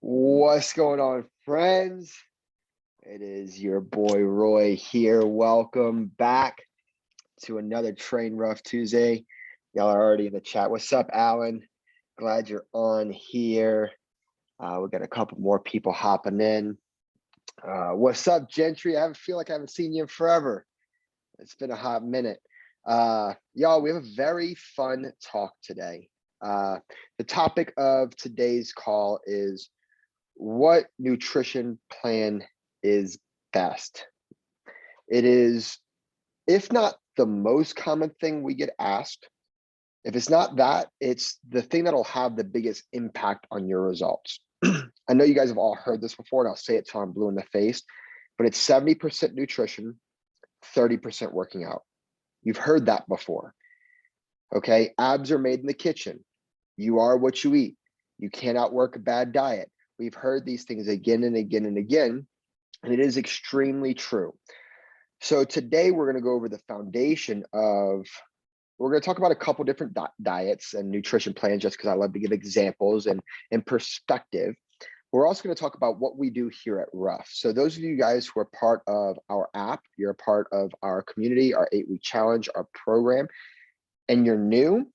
What's going on, friends? It is your boy Roy here. Welcome back to another Train Rough Tuesday. Y'all are already in the chat. What's up, Alan? Glad you're on here. We got a couple more people hopping in. What's up, Gentry? I feel like I haven't seen you in forever. It's been a hot minute. Y'all, we have a very fun talk today. The topic of today's call is what nutrition plan is best. It is, if not the most common thing we get asked, if it's not that, it's the thing that'll have the biggest impact on your results. I know you guys have all heard this before, and I'll say it till I'm blue in the face, but it's 70% nutrition, 30% working out. You've heard that before. Okay, abs are made in the kitchen. You are what you eat. You can't outwork a bad diet. We've heard these things again and again and again, and it is extremely true. So today we're going to go over the foundation of, we're going to talk about a couple different diets and nutrition plans, just because I love to give examples and perspective. We're also going to talk about what we do here at Rough. So those of you guys who are part of our app, you're a part of our community, our 8-week challenge, our program, and you're new,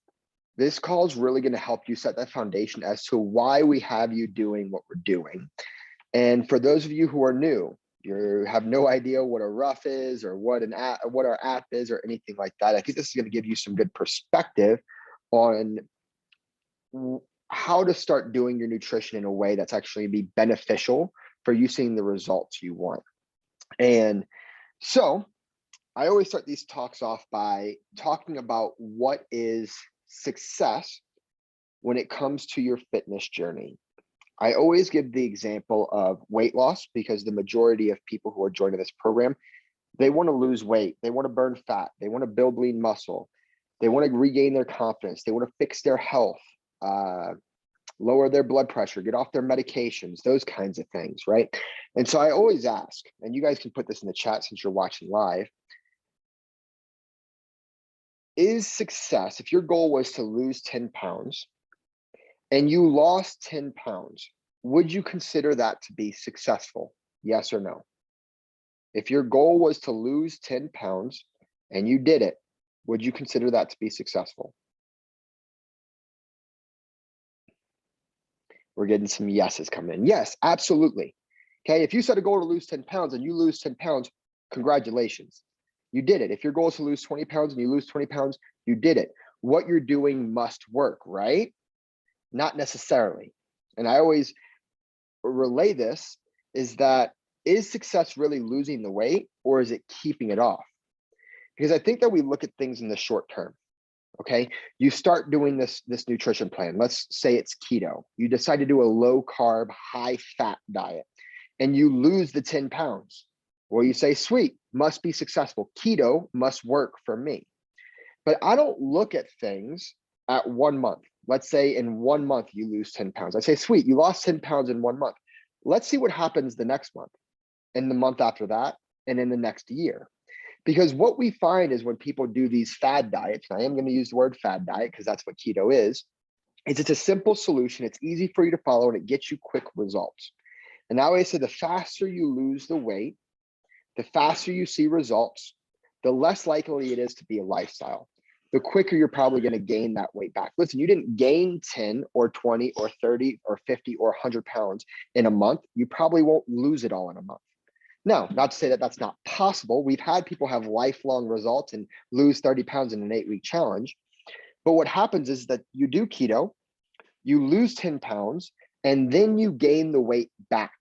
this call is really going to help you set that foundation as to why we have you doing what we're doing. And for those of you who are new, you have no idea what a Rough is or what our app is or anything like that, I think this is going to give you some good perspective on how to start doing your nutrition in a way that's actually be beneficial for you seeing the results you want. And so I always start these talks off by talking about what is success when it comes to your fitness journey. I always give the example of weight loss because the majority of people who are joining this program, they want to lose weight, they want to burn fat, they want to build lean muscle, they want to regain their confidence, they want to fix their health, lower their blood pressure, get off their medications, those kinds of things, right? And so I always ask, and you guys can put this in the chat since you're watching live, is success, if your goal was to lose 10 pounds and you lost 10 pounds, would you consider that to be successful? Yes or no? If your goal was to lose 10 pounds and you did it, would you consider that to be successful? We're getting some yeses coming in. Yes, absolutely. Okay, if you set a goal to lose 10 pounds and you lose 10 pounds, congratulations. You did it. If your goal is to lose 20 pounds and you lose 20 pounds, you did it. What you're doing must work, right? Not necessarily. And I always relay this is that, is success really losing the weight or is it keeping it off? Because I think that we look at things in the short term. Okay, you start doing this nutrition plan. Let's say it's keto. You decide to do a low carb, high fat diet and you lose the 10 pounds. Well, you say, sweet, must be successful. Keto must work for me. But I don't look at things at 1 month. Let's say in 1 month, you lose 10 pounds. I say, sweet, you lost 10 pounds in 1 month. Let's see what happens the next month, and the month after that, and in the next year. Because what we find is when people do these fad diets, and I am going to use the word fad diet because that's what keto is it's a simple solution. It's easy for you to follow and it gets you quick results. And I always say the faster you lose the weight, the faster you see results, the less likely it is to be a lifestyle. The quicker you're probably going to gain that weight back. Listen, you didn't gain 10 or 20 or 30 or 50 or 100 pounds in a month. You probably won't lose it all in a month. Now, not to say that that's not possible. We've had people have lifelong results and lose 30 pounds in an 8-week challenge. But what happens is that you do keto, you lose 10 pounds, and then you gain the weight back.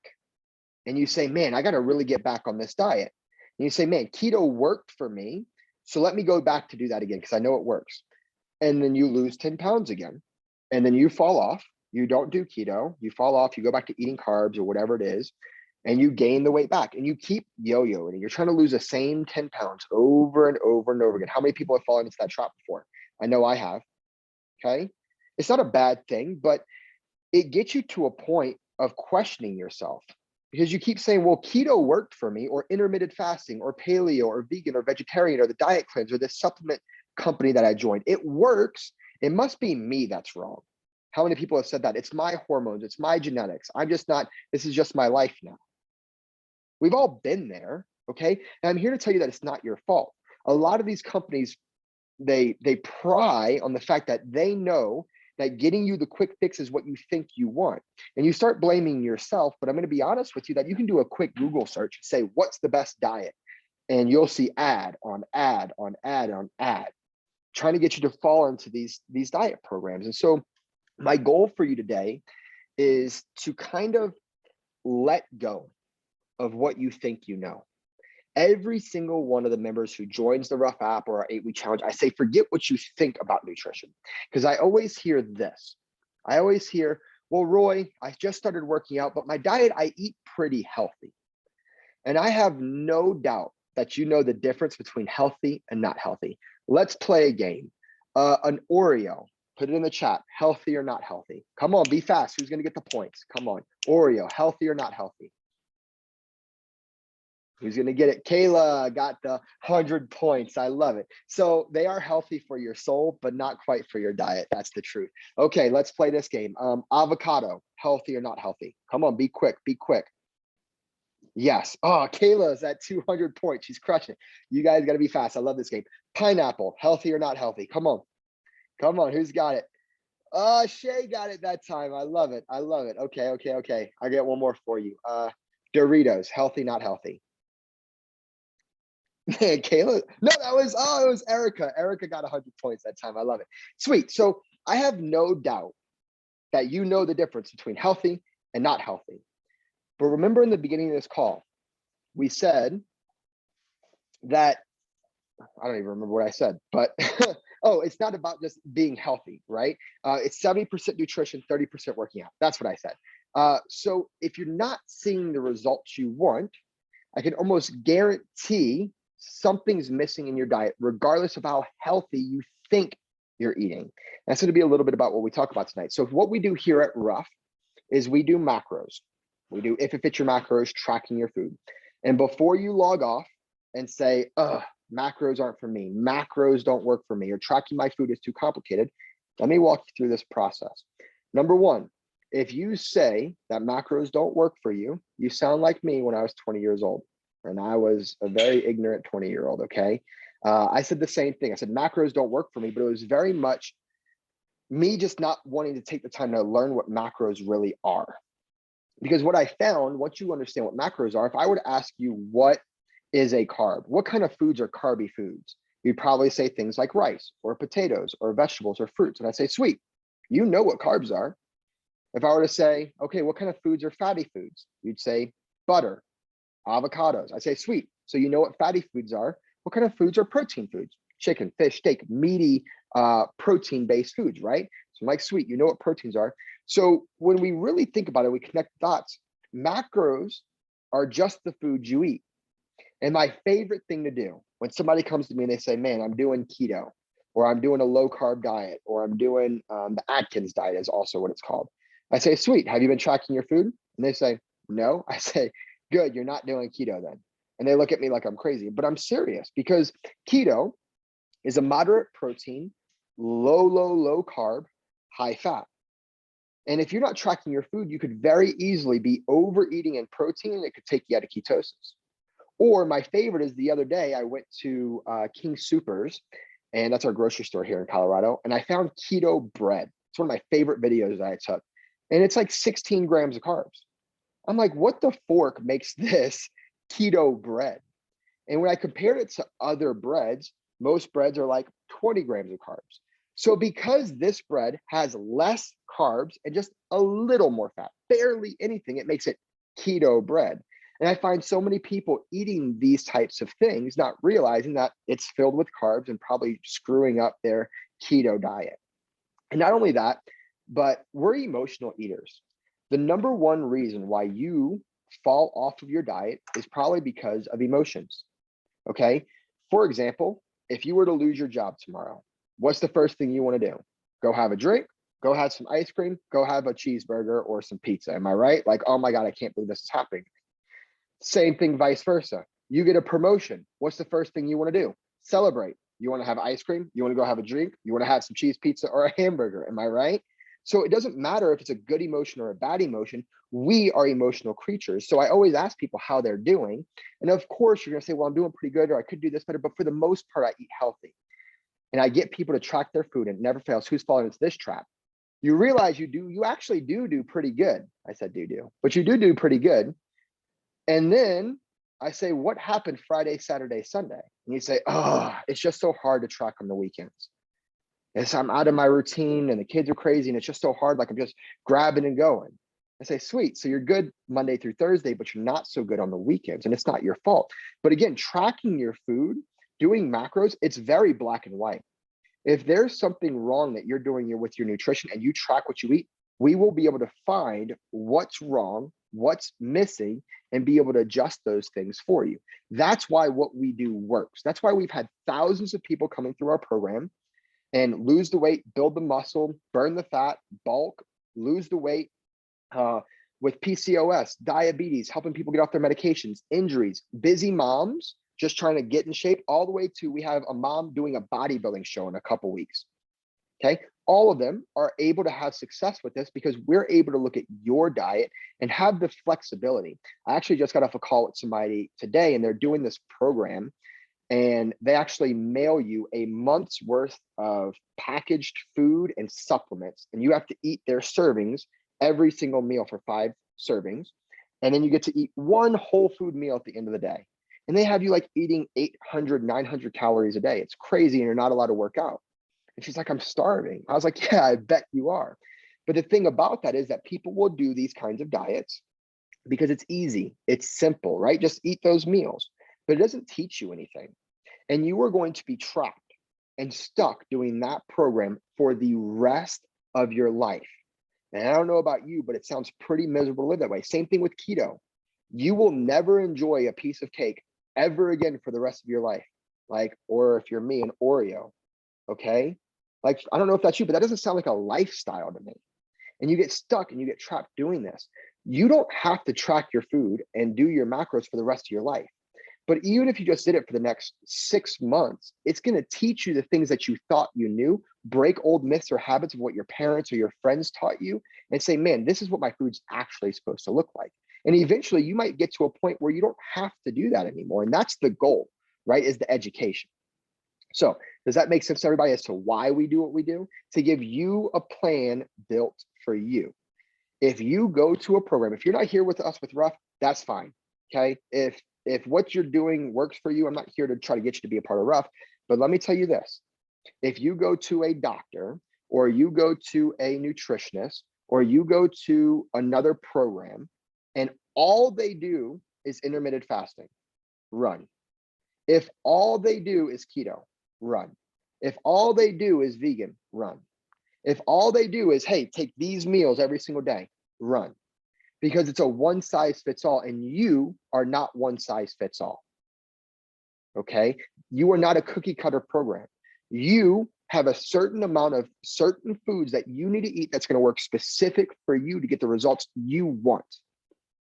And you say, man, I got to really get back on this diet. And you say, man, keto worked for me. So let me go back to do that again because I know it works. And then you lose 10 pounds again. And then you fall off. You don't do keto. You fall off. You go back to eating carbs or whatever it is. And you gain the weight back. And you keep yo-yoing. And you're trying to lose the same 10 pounds over and over and over again. How many people have fallen into that trap before? I know I have. Okay. It's not a bad thing, but it gets you to a point of questioning yourself. Because you keep saying, well, keto worked for me, or intermittent fasting, or paleo, or vegan, or vegetarian, or the diet cleanse, or this supplement company that I joined. It works. It must be me that's wrong. How many people have said that? It's my hormones, it's my genetics. I'm just not, this is just my life now. We've all been there, okay? And I'm here to tell you that it's not your fault. A lot of these companies, they pry on the fact that they know that getting you the quick fix is what you think you want. And you start blaming yourself, but I'm gonna be honest with you that you can do a quick Google search and say, what's the best diet? And you'll see ad on ad on ad on ad, trying to get you to fall into these diet programs. And so my goal for you today is to kind of let go of what you think you know. Every single one of the members who joins the Rough app or our 8-week challenge, I say, forget what you think about nutrition. Because I always hear this. I always hear, well, Roy, I just started working out, but my diet, I eat pretty healthy. And I have no doubt that you know the difference between healthy and not healthy. Let's play a game. An Oreo, put it in the chat, healthy or not healthy? Come on, be fast. Who's gonna get the points? Come on, Oreo, healthy or not healthy? Who's gonna get it? Kayla got the 100 points. I love it. So they are healthy for your soul, but not quite for your diet. That's the truth. Okay, let's play this game. Avocado, healthy or not healthy? Come on, be quick, be quick. Yes. Oh, Kayla's at 200 points. She's crushing it. You guys got to be fast. I love this game. Pineapple, healthy or not healthy? Come on. Come on. Who's got it? Oh, Shay got it that time. I love it. I love it. Okay, okay, okay. I get one more for you. Doritos, healthy, not healthy? Kayla, no, it was Erica. Erica got 100 points that time. I love it. Sweet. So I have no doubt that you know the difference between healthy and not healthy. But remember in the beginning of this call, we said that, I don't even remember what I said, but oh, it's not about just being healthy, right? It's 70% nutrition, 30% working out. That's what I said. So if you're not seeing the results you want, I can almost guarantee something's missing in your diet, regardless of how healthy you think you're eating. That's going to be a little bit about what we talk about tonight. So what we do here at Rough is we do macros. We do if it fits your macros, tracking your food. And before you log off and say, macros aren't for me, macros don't work for me, or tracking my food is too complicated, let me walk you through this process. Number one, if you say that macros don't work for you, you sound like me when I was 20 years old. And I was a very ignorant 20-year-old, okay? I said the same thing. I said, macros don't work for me, but it was very much me just not wanting to take the time to learn what macros really are. Because what I found, once you understand what macros are, if I were to ask you what is a carb, what kind of foods are carby foods? You'd probably say things like rice or potatoes or vegetables or fruits. And I'd say, sweet, you know what carbs are. If I were to say, okay, what kind of foods are fatty foods? You'd say butter, avocados. I'd say, sweet, so you know what fatty foods are. What kind of foods are protein foods? Chicken, fish, steak, meaty, protein-based foods, right? So I'm like, sweet, you know what proteins are. So when we really think about it, we connect dots. Macros are just the foods you eat. And my favorite thing to do when somebody comes to me and they say, man, I'm doing keto, or I'm doing a low carb diet, or I'm doing the Atkins diet is also what it's called. I say, sweet, have you been tracking your food? And they say, no. I say, good, you're not doing keto then. And they look at me like I'm crazy, but I'm serious because keto is a moderate protein, low carb, high fat. And if you're not tracking your food, you could very easily be overeating in protein and it could take you out of ketosis. Or my favorite is the other day, I went to King Soopers, and that's our grocery store here in Colorado, and I found keto bread. It's one of my favorite videos that I took. And it's like 16 grams of carbs. I'm like, what the fork makes this keto bread? And when I compared it to other breads, most breads are like 20 grams of carbs. So because this bread has less carbs and just a little more fat, barely anything, it makes it keto bread. And I find so many people eating these types of things, not realizing that it's filled with carbs and probably screwing up their keto diet. And not only that, but we're emotional eaters. The number one reason why you fall off of your diet is probably because of emotions. Okay. For example, if you were to lose your job tomorrow, what's the first thing you want to do? Go have a drink, go have some ice cream, go have a cheeseburger or some pizza. Am I right? Like, oh my God, I can't believe this is happening. Same thing, vice versa. You get a promotion. What's the first thing you want to do? Celebrate. You want to have ice cream? You want to go have a drink? You want to have some cheese pizza or a hamburger? Am I right? So it doesn't matter if it's a good emotion or a bad emotion. We are emotional creatures. So I always ask people how they're doing. And of course, you're going to say, well, I'm doing pretty good, or I could do this better. But for the most part, I eat healthy. And I get people to track their food, and it never fails. Who's falling into this trap? You realize you actually do pretty good. I said do, but you do pretty good. And then I say, what happened Friday, Saturday, Sunday? And you say, oh, it's just so hard to track on the weekends. I'm out of my routine and the kids are crazy and it's just so hard. Like I'm just grabbing and going. I say, sweet. So you're good Monday through Thursday, but you're not so good on the weekends, and it's not your fault. But again, tracking your food, doing macros, it's very black and white. If there's something wrong that you're doing with your nutrition and you track what you eat, we will be able to find what's wrong, what's missing, and be able to adjust those things for you. That's why what we do works. That's why we've had thousands of people coming through our program and lose the weight, build the muscle, burn the fat, bulk, lose the weight, with PCOS, diabetes, helping people get off their medications, injuries, busy moms just trying to get in shape, all the way to we have a mom doing a bodybuilding show in a couple weeks. Okay. All of them are able to have success with this because we're able to look at your diet and have the flexibility. I actually just got off a call with somebody today, and they're doing this program, and they actually mail you a month's worth of packaged food and supplements, and you have to eat their servings every single meal for 5 servings. And then you get to eat one whole food meal at the end of the day. And they have you like eating 800, 900 calories a day. It's crazy, and you're not allowed to work out. And she's like, I'm starving. I was like, yeah, I bet you are. But the thing about that is that people will do these kinds of diets because it's easy. It's simple, right? Just eat those meals, but it doesn't teach you anything. And you are going to be trapped and stuck doing that program for the rest of your life. And I don't know about you, but it sounds pretty miserable to live that way. Same thing with keto. You will never enjoy a piece of cake ever again for the rest of your life. Like, or if you're me, an Oreo. Okay. Like, I don't know if that's you, but that doesn't sound like a lifestyle to me. And you get stuck and you get trapped doing this. You don't have to track your food and do your macros for the rest of your life. But even if you just did it for the next 6 months, it's going to teach you the things that you thought you knew, break old myths or habits of what your parents or your friends taught you, and say, man, this is what my food's actually supposed to look like. And eventually you might get to a point where you don't have to do that anymore. And that's the goal, right? Is the education. So does that make sense to everybody as to why we do what we do? To give you a plan built for you. If you go to a program, if you're not here with us with Rough, that's fine. Okay. If what you're doing works for you, I'm not here to try to get you to be a part of Rough, but let me tell you this. If you go to a doctor, or you go to a nutritionist, or you go to another program, and all they do is intermittent fasting, run. If all they do is keto, run. If all they do is vegan, run. If all they do is, hey, take these meals every single day, run. Because it's a one size fits all, and you are not one size fits all. Okay. You are not a cookie cutter program. You have a certain amount of certain foods that you need to eat that's going to work specific for you to get the results you want.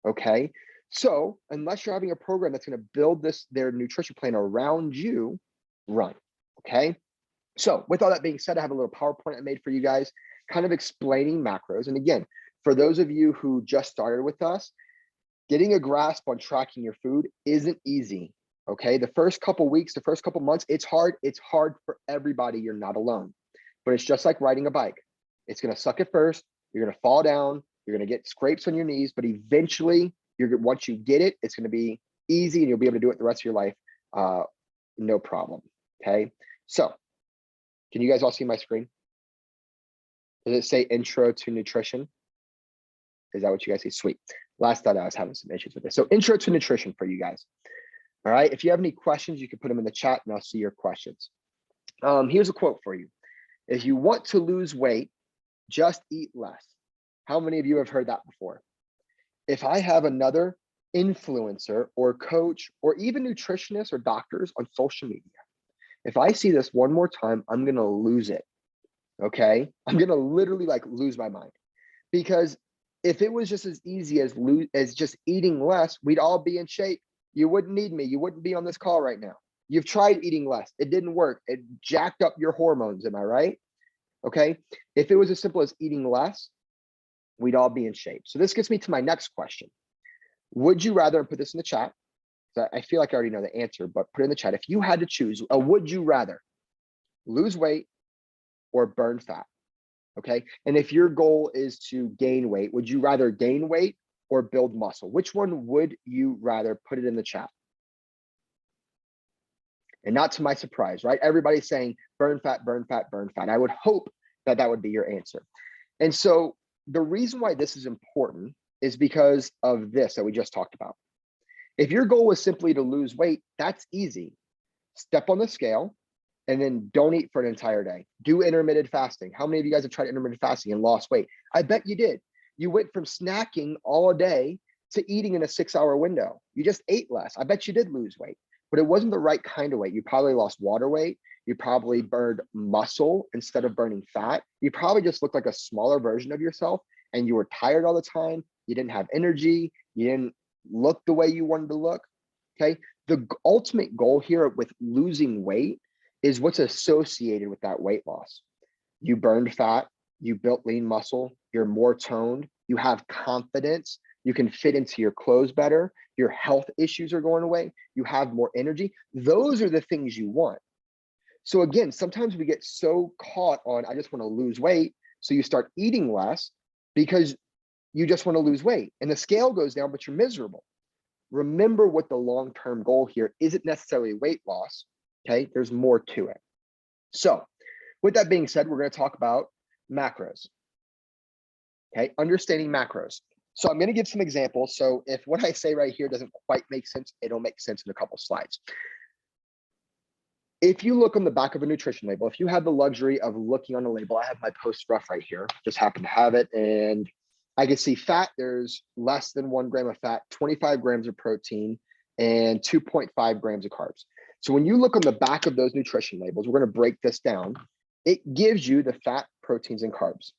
Okay. So unless you're having a program that's going to build their nutrition plan around you, run. Okay. So with all that being said, I have a little PowerPoint I made for you guys, kind of explaining macros. And again, for those of you who just started with us, getting a grasp on tracking your food isn't easy. Okay. The first couple weeks, the first couple months, it's hard. It's hard for everybody. You're not alone, but it's just like riding a bike. It's going to suck at first. You're going to fall down. You're going to get scrapes on your knees, but eventually once you get it, it's going to be easy and you'll be able to do it the rest of your life. No problem. Okay. So can you guys all see my screen? Does it say intro to nutrition? Is that what you guys see? Sweet. Last thought I was having some issues with this. So intro to nutrition for you guys. All right. If you have any questions, you can put them in the chat and I'll see your questions. Here's a quote for you. If you want to lose weight, just eat less. How many of you have heard that before? If I have another influencer or coach or even nutritionists or doctors on social media, if I see this one more time, I'm going to lose it. Okay. I'm going to literally like lose my mind, because if it was just as easy as just eating less, we'd all be in shape. You wouldn't need me. You wouldn't be on this call right now. You've tried eating less. It didn't work. It jacked up your hormones. Am I right? okay? If it was as simple as eating less, we'd all be in shape. So this gets me to my next question. Would you rather, put this in the chat, I feel like I already know the answer, but put it in the chat. If you had to choose, would you rather lose weight or burn fat? Okay. And if your goal is to gain weight, would you rather gain weight or build muscle? Which one would you rather? Put it in the chat. And not to my surprise, right? Everybody's saying burn fat, burn fat, burn fat. I would hope that that would be your answer. And so the reason why this is important is because of this that we just talked about. If your goal was simply to lose weight, that's easy. Step on the scale and then don't eat for an entire day. Do intermittent fasting. How many of you guys have tried intermittent fasting and lost weight? I bet you did. You went from snacking all day to eating in a 6-hour window. You just ate less. I bet you did lose weight, but it wasn't the right kind of weight. You probably lost water weight. You probably burned muscle instead of burning fat. You probably just looked like a smaller version of yourself and you were tired all the time. You didn't have energy. You didn't look the way you wanted to look, okay? The ultimate goal here with losing weight is what's associated with that weight loss. You burned fat, you built lean muscle, you're more toned, you have confidence, you can fit into your clothes better, your health issues are going away, you have more energy. Those are the things you want. So again, sometimes we get so caught on, I just want to lose weight. So you start eating less because you just want to lose weight and the scale goes down, but you're miserable. Remember what the long-term goal here isn't necessarily weight loss, okay? There's more to it. So with that being said, we're going to talk about macros, okay? Understanding macros. So I'm going to give some examples. So if what I say right here doesn't quite make sense, it'll make sense in a couple slides. If you look on the back of a nutrition label, if you have the luxury of looking on the label, I have my post rough right here, just happen to have it. And I can see fat, there's less than 1 gram of fat, 25 grams of protein, and 2.5 grams of carbs. So when you look on the back of those nutrition labels, we're going to break this down. It gives you the fat, proteins, and carbs.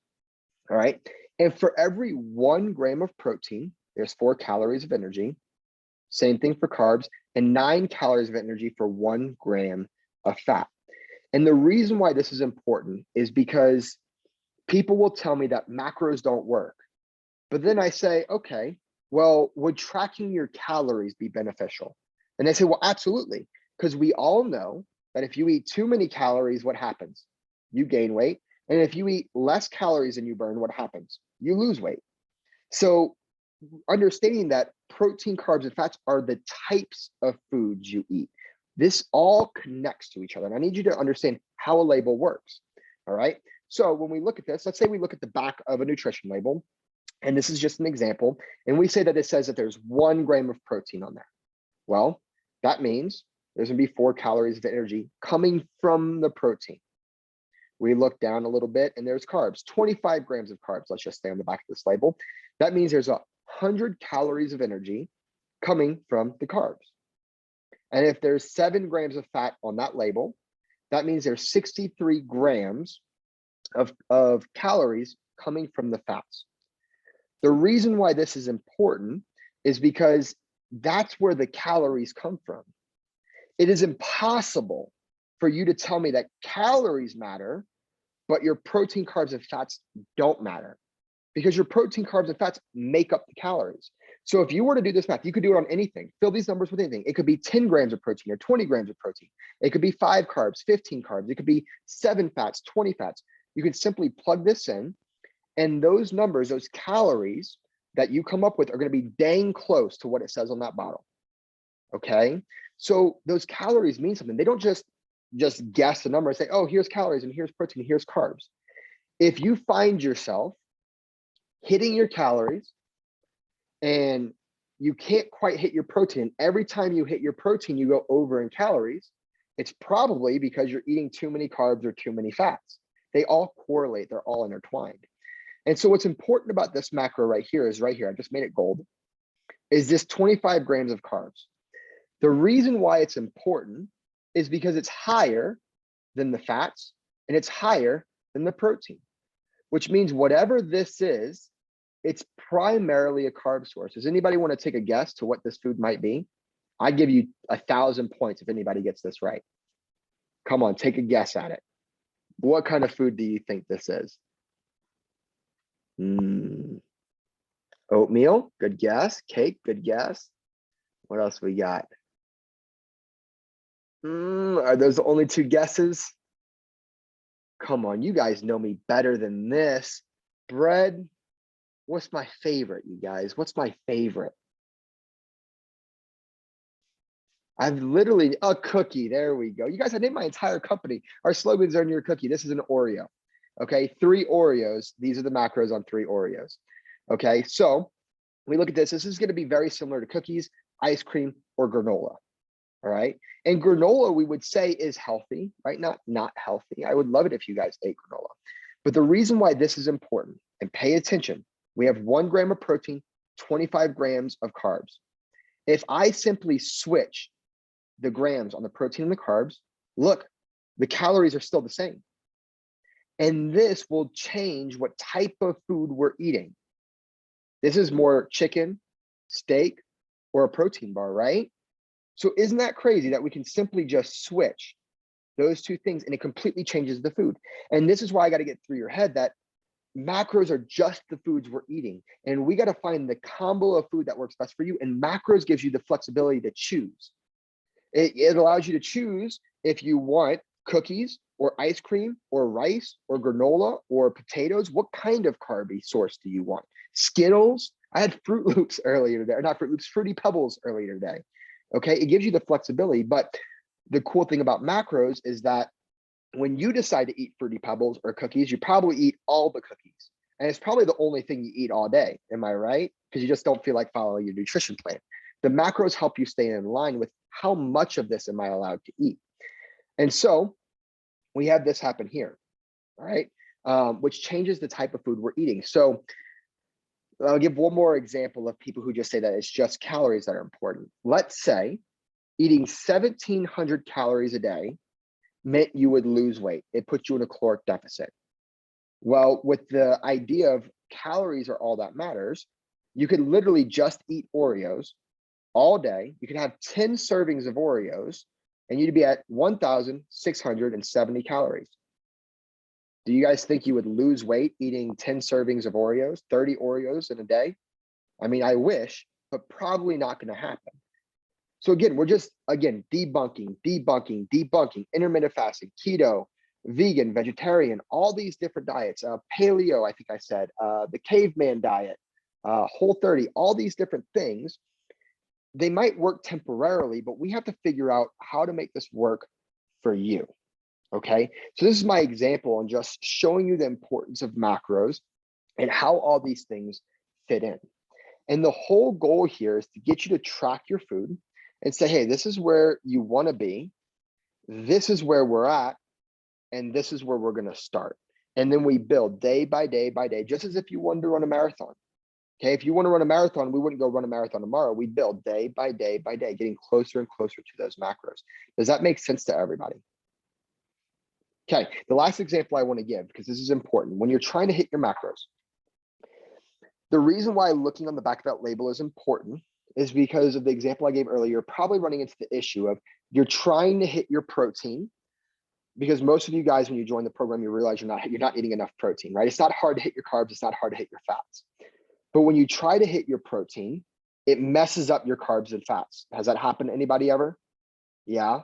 All right. And for every 1 gram of protein, there's 4 calories of energy. Same thing for carbs, and 9 calories of energy for 1 gram of fat. And the reason why this is important is because people will tell me that macros don't work. But then I say, okay, well, would tracking your calories be beneficial? And they say, well, absolutely. Because we all know that if you eat too many calories, what happens? You gain weight. And if you eat less calories than you burn, what happens? You lose weight. So understanding that protein, carbs, and fats are the types of foods you eat. This all connects to each other. And I need you to understand how a label works. All right. So when we look at this, let's say we look at the back of a nutrition label, and this is just an example, and we say that it says that there's 1 gram of protein on there. Well, that means there's going to be 4 calories of energy coming from the protein. We look down a little bit and there's carbs, 25 grams of carbs. Let's just stay on the back of this label. That means there's 100 calories of energy coming from the carbs. And if there's 7 grams of fat on that label, that means there's 63 grams of calories coming from the fats. The reason why this is important is because that's where the calories come from. It is impossible for you to tell me that calories matter, but your protein, carbs, and fats don't matter, because your protein, carbs, and fats make up the calories. So if you were to do this math, you could do it on anything. Fill these numbers with anything. It could be 10 grams of protein or 20 grams of protein. It could be 5 carbs, 15 carbs. It could be 7 fats, 20 fats. You can simply plug this in, and those numbers, those calories that you come up with are going to be dang close to what it says on that bottle. Okay. So those calories mean something. They don't just guess the number and say, oh, here's calories and here's protein, and here's carbs. If you find yourself hitting your calories and you can't quite hit your protein, every time you hit your protein, you go over in calories, it's probably because you're eating too many carbs or too many fats. They all correlate. They're all intertwined. And so what's important about this macro right here is right here, I just made it gold, is this 25 grams of carbs. The reason why it's important is because it's higher than the fats and it's higher than the protein, which means whatever this is, it's primarily a carb source. Does anybody want to take a guess to what this food might be? I give you 1,000 points if anybody gets this right. Come on, take a guess at it. What kind of food do you think this is? Oatmeal, good guess. Cake, good guess. What else we got? Are those the only two guesses? Come on, you guys know me better than this. Bread, what's my favorite, you guys? What's my favorite? I've literally, a cookie, there we go. You guys, I named my entire company. Our slogans are in your cookie. This is an Oreo, okay? 3 Oreos, these are the macros on 3 Oreos, okay? So we look at this is gonna be very similar to cookies, ice cream, or granola, all right? And granola, we would say, is healthy, right? Not healthy. I would love it if you guys ate granola. But the reason why this is important, and pay attention, we have 1 gram of protein, 25 grams of carbs. If I simply switch the grams on the protein and the carbs, look, the calories are still the same. And this will change what type of food we're eating. This is more chicken, steak, or a protein bar, right? So isn't that crazy that we can simply just switch those 2 things and it completely changes the food? And this is why I got to get through your head that macros are just the foods we're eating. And we got to find the combo of food that works best for you. And macros gives you the flexibility to choose. It allows you to choose if you want cookies or ice cream or rice or granola or potatoes. What kind of carby source do you want? Skittles. I had Fruit Loops earlier today, or not Fruit Loops, Fruity Pebbles earlier today. Okay, it gives you the flexibility, but the cool thing about macros is that when you decide to eat Fruity Pebbles or cookies, you probably eat all the cookies. And it's probably the only thing you eat all day. Am I right? Because you just don't feel like following your nutrition plan. The macros help you stay in line with how much of this am I allowed to eat. And so we have this happen here, all right, which changes the type of food we're eating. So I'll give one more example of people who just say that it's just calories that are important. Let's say eating 1,700 calories a day meant you would lose weight. It puts you in a caloric deficit. Well, with the idea of calories are all that matters, you could literally just eat Oreos all day. You could have 10 servings of Oreos and you'd be at 1,670 calories. Do you guys think you would lose weight eating 10 servings of Oreos, 30 Oreos in a day? I mean, I wish, but probably not going to happen. So again, we're just, debunking intermittent fasting, keto, vegan, vegetarian, all these different diets, paleo, I think I said, the caveman diet, Whole30, all these different things. They might work temporarily, but we have to figure out how to make this work for you. Okay, so this is my example on just showing you the importance of macros and how all these things fit in. And the whole goal here is to get you to track your food and say, hey, this is where you want to be. This is where we're at. And this is where we're going to start. And then we build day by day by day, just as if you wanted to run a marathon. Okay, if you want to run a marathon, we wouldn't go run a marathon tomorrow. We build day by day by day, getting closer and closer to those macros. Does that make sense to everybody? Okay, the last example I want to give, because this is important, when you're trying to hit your macros, the reason why looking on the back of that label is important is because of the example I gave earlier. You're probably running into the issue of you're trying to hit your protein, because most of you guys, when you join the program, you realize you're not eating enough protein, right? It's not hard to hit your carbs. It's not hard to hit your fats. But when you try to hit your protein, it messes up your carbs and fats. Has that happened to anybody ever? Yeah.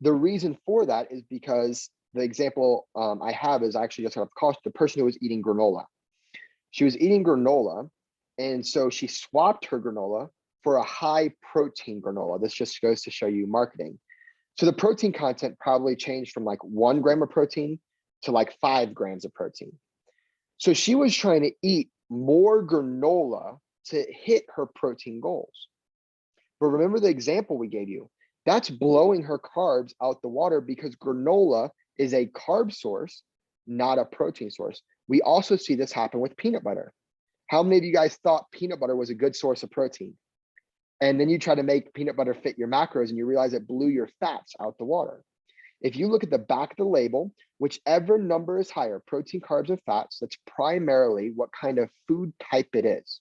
The reason for that is because the example I have is actually just have cost the person who was eating granola. She was eating granola, and so she swapped her granola for a high protein granola. This just goes to show you marketing. So the protein content probably changed from like 1 gram of protein to like 5 grams of protein. So she was trying to eat more granola to hit her protein goals. But remember the example we gave you, that's blowing her carbs out the water because granola is a carb source, not a protein source. We also see this happen with peanut butter. How many of you guys thought peanut butter was a good source of protein? And then you try to make peanut butter fit your macros and you realize it blew your fats out the water. If you look at the back of the label, whichever number is higher, protein, carbs, and fats, that's primarily what kind of food type it is.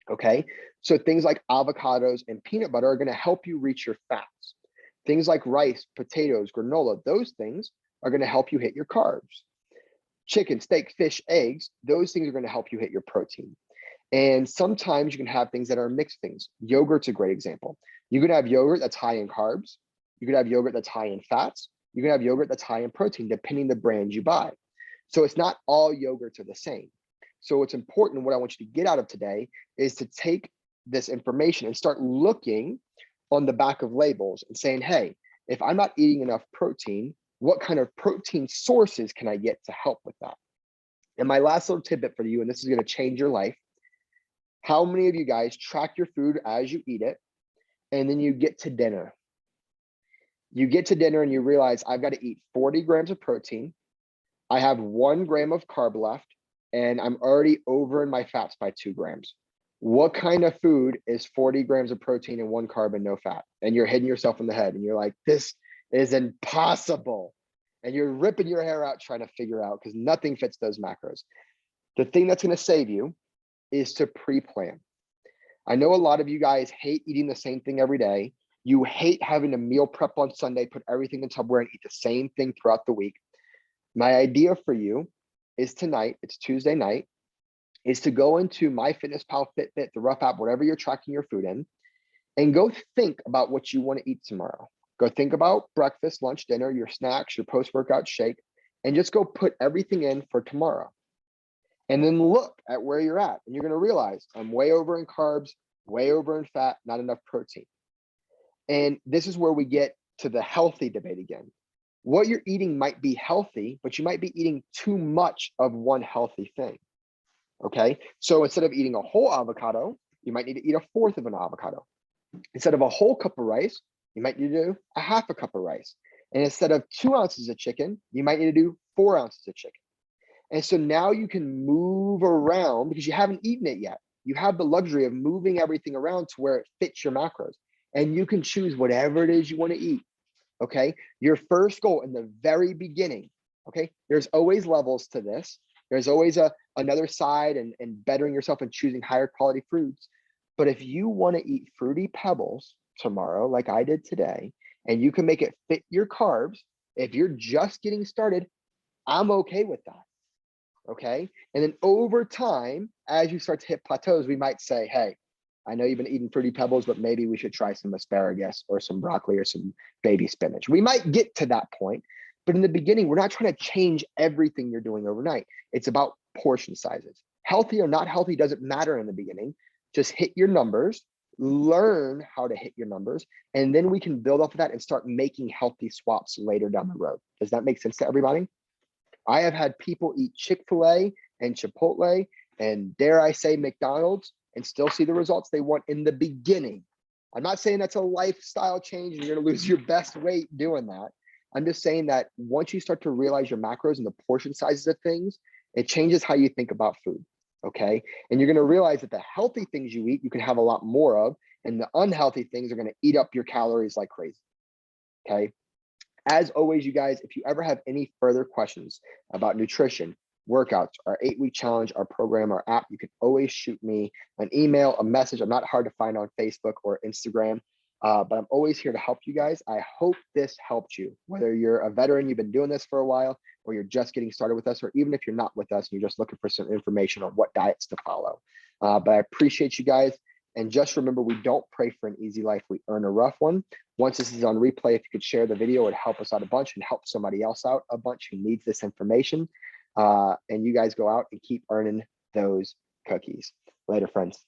Okay, so things like avocados and peanut butter are going to help you reach your fats. Things like rice, potatoes, granola, those things are going to help you hit your carbs. Chicken, steak, fish, eggs, those things are going to help you hit your protein. And sometimes you can have things that are mixed things. Yogurt's a great example. You could have yogurt that's high in carbs. You could have yogurt that's high in fats. You can have yogurt that's high in protein, depending the brand you buy. So it's not all yogurts are the same. So what's important, what I want you to get out of today is to take this information and start looking on the back of labels and saying, hey, if I'm not eating enough protein, what kind of protein sources can I get to help with that? And my last little tidbit for you, and this is going to change your life. How many of you guys track your food as you eat it, and then you get to dinner? You get to dinner and you realize I've got to eat 40 grams of protein. I have 1 gram of carb left, and I'm already over in my fats by 2 grams. What kind of food is 40 grams of protein and 1 carb and no fat? And you're hitting yourself in the head and you're like, this is impossible. And you're ripping your hair out trying to figure out, because nothing fits those macros. The thing that's going to save you is to pre-plan. I know a lot of you guys hate eating the same thing every day. You hate having a meal prep on Sunday, put everything in Tupperware and eat the same thing throughout the week. My idea for you is tonight, it's Tuesday night, is to go into MyFitnessPal, Fitbit, the Rough app, whatever you're tracking your food in, and go think about what you want to eat tomorrow. Go think about breakfast, lunch, dinner, your snacks, your post-workout shake, and just go put everything in for tomorrow. And then look at where you're at, and you're going to realize I'm way over in carbs, way over in fat, not enough protein. And this is where we get to the healthy debate again. What you're eating might be healthy, but you might be eating too much of one healthy thing. Okay, so instead of eating a whole avocado, you might need to eat 1/4 of an avocado. Instead of a whole cup of rice, you might need to do 1/2 cup of rice. And instead of 2 ounces of chicken, you might need to do 4 ounces of chicken. And so now you can move around because you haven't eaten it yet. You have the luxury of moving everything around to where it fits your macros. And you can choose whatever it is you want to eat. Okay, your first goal in the very beginning. Okay, there's always levels to this. There's always another side and bettering yourself and choosing higher quality fruits. But if you want to eat Fruity Pebbles tomorrow, like I did today, and you can make it fit your carbs, if you're just getting started, I'm okay with that. Okay. And then over time, as you start to hit plateaus, we might say, hey, I know you've been eating Fruity Pebbles, but maybe we should try some asparagus or some broccoli or some baby spinach. We might get to that point, but in the beginning, we're not trying to change everything you're doing overnight. It's about portion sizes. Healthy or not healthy doesn't matter in the beginning. Just hit your numbers, learn how to hit your numbers, and then we can build off of that and start making healthy swaps later down the road. Does that make sense to everybody? I have had people eat Chick-fil-A and Chipotle and, dare I say, McDonald's and still see the results they want in the beginning. I'm not saying that's a lifestyle change and you're going to lose your best weight doing that. I'm just saying that once you start to realize your macros and the portion sizes of things, it changes how you think about food. Okay. And you're going to realize that the healthy things you eat, you can have a lot more of, and the unhealthy things are going to eat up your calories like crazy. Okay. As always, you guys, if you ever have any further questions about nutrition, workouts, our 8-week challenge, our program, our app, you can always shoot me an email, a message. I'm not hard to find on Facebook or Instagram, but I'm always here to help you guys. I hope this helped you, whether you're a veteran, you've been doing this for a while, or you're just getting started with us, or even if you're not with us and you're just looking for some information on what diets to follow. But I appreciate you guys. And just remember, we don't pray for an easy life. We earn a rough one. Once this is on replay, if you could share the video, it would help us out a bunch and help somebody else out a bunch who needs this information. And you guys go out and keep earning those cookies. Later, friends.